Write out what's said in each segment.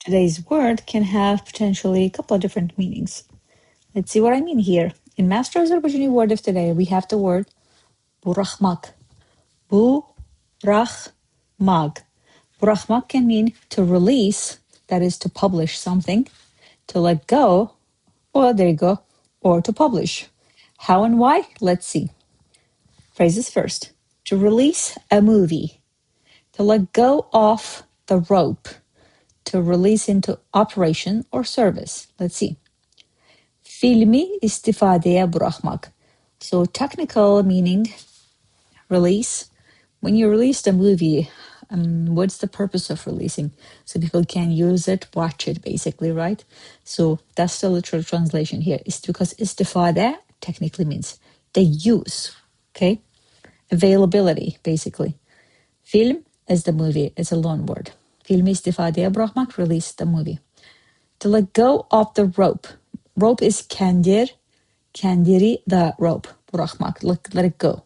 Today's word can have potentially a couple of different meanings. Let's see what I mean here. In Master Azerbaijani word of today, we have the word BURAXMAQ. BURAXMAQ. BURAXMAQ can mean to release, that is to publish something, to let go, or there you go, or to publish. How and why? Let's see. Phrases first. To release a movie. To let go of the rope. To release into operation or service. Let's see. Filmi İstifadəyə BURAXMAQ. So technical meaning, release. When you release the movie, what's the purpose of releasing? So people can use it, watch it, basically, right? So that's the literal translation here. It's because istifade technically means the use, okay? Availability, basically. Film is the movie. It's a loan word. Filmi İstifadəyə BURAXMAQ, release the movie. To let go of the rope. Rope is Kəndiri, the rope. BURAXMAQ, let it go.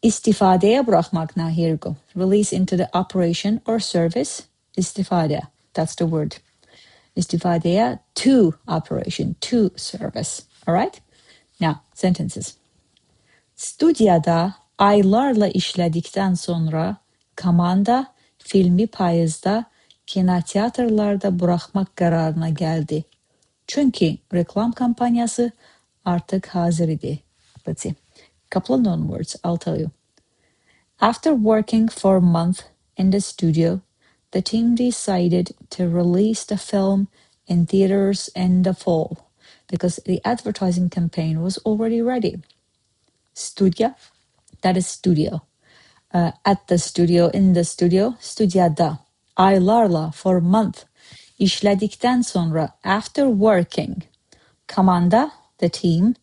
İstifadəyə BURAXMAQ, now here you go. Release into the operation or service. İstifadə, that's the word. İstifadəyə, to operation, to service. All right? Now, sentences. Studiyada aylarla işlədikdən sonra komanda filmi payızda kinoteatrlarda bırakmaq qərarına gəldi. Çünki reklam kampaniyası artıq hazır idi. Let's see. Couple of known words, I'll tell you. After working for a month in the studio, the team decided to release the film in theaters in the fall because the advertising campaign was already ready. Studia, that is studio. At the studio, in the studio, studiyada. Aylarla, for a month. İşlədikdən sonra, after working. Komanda, the team,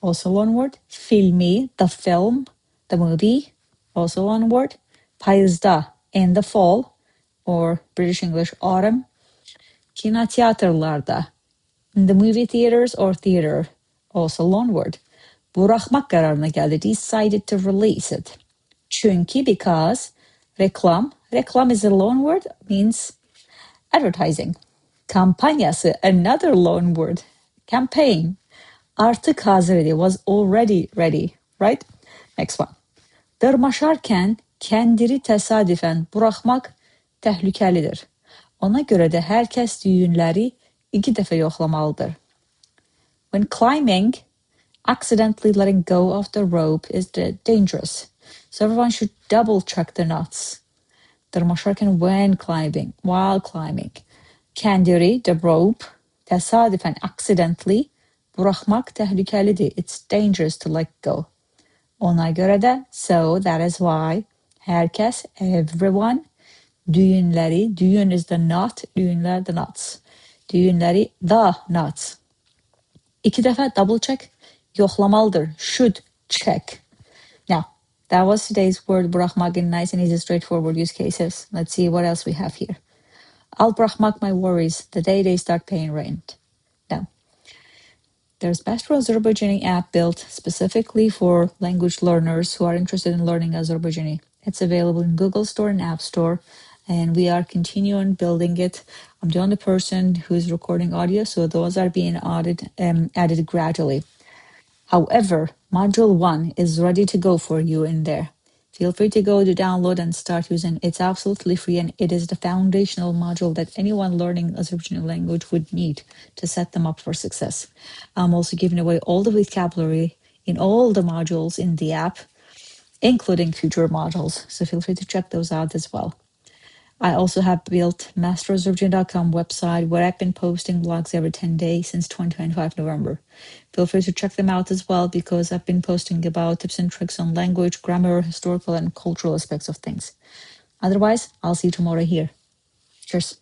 also one word. Filmi, the film, the movie, also one word. Payızda, in the fall, or British English autumn. Kinoteatrlarda, in the movie theaters or theater, also one word. Bırakmaq qərarına gəldi, decided to release it. Çünki, because. Reklam is a loan word, means advertising. Kampaniyası, another loan word, campaign. Artıq hazır idi, was already ready, right? Next one. Dırmaşarkən kəndiri təsadüfən buraxmaq təhlükəlidir. Ona görə də hər kəs düyünləri 2 dəfə yoxlamalıdır. When climbing, accidentally letting go of the rope is dangerous. So everyone should double check the knots. Dırmaşarkən while climbing. Kəndiri, the rope. Təsadüfən, accidentally. Buraxmaq təhlükəlidir. It's dangerous to let go. Ona görə də, so that is why. Hər kəs, everyone. Düyünləri, düyün is the knot, düyünlər the knots. Düyünləri, the knots. 2 dəfə double check. Yoxlamalıdır, should check. Now, that was today's word BURAXMAQ in nice and easy, straightforward use cases. Let's see what else we have here. I'll BURAXMAQ my worries the day they start paying rent. Now, there's Master Azerbaijani app built specifically for language learners who are interested in learning Azerbaijani. It's available in Google Store and App Store, and we are continuing building it. I'm the only person who is recording audio, so those are being added gradually. However, Module 1 is ready to go for you in there. Feel free to go to download and start using. It's absolutely free, and it is the foundational module that anyone learning Azerbaijani language would need to set them up for success. I'm also giving away all the vocabulary in all the modules in the app, including future modules, so feel free to check those out as well. I also have built masterazerbaijani.com website where I've been posting blogs every 10 days since 2025 November. Feel free to check them out as well because I've been posting about tips and tricks on language, grammar, historical, and cultural aspects of things. Otherwise, I'll see you tomorrow here. Cheers.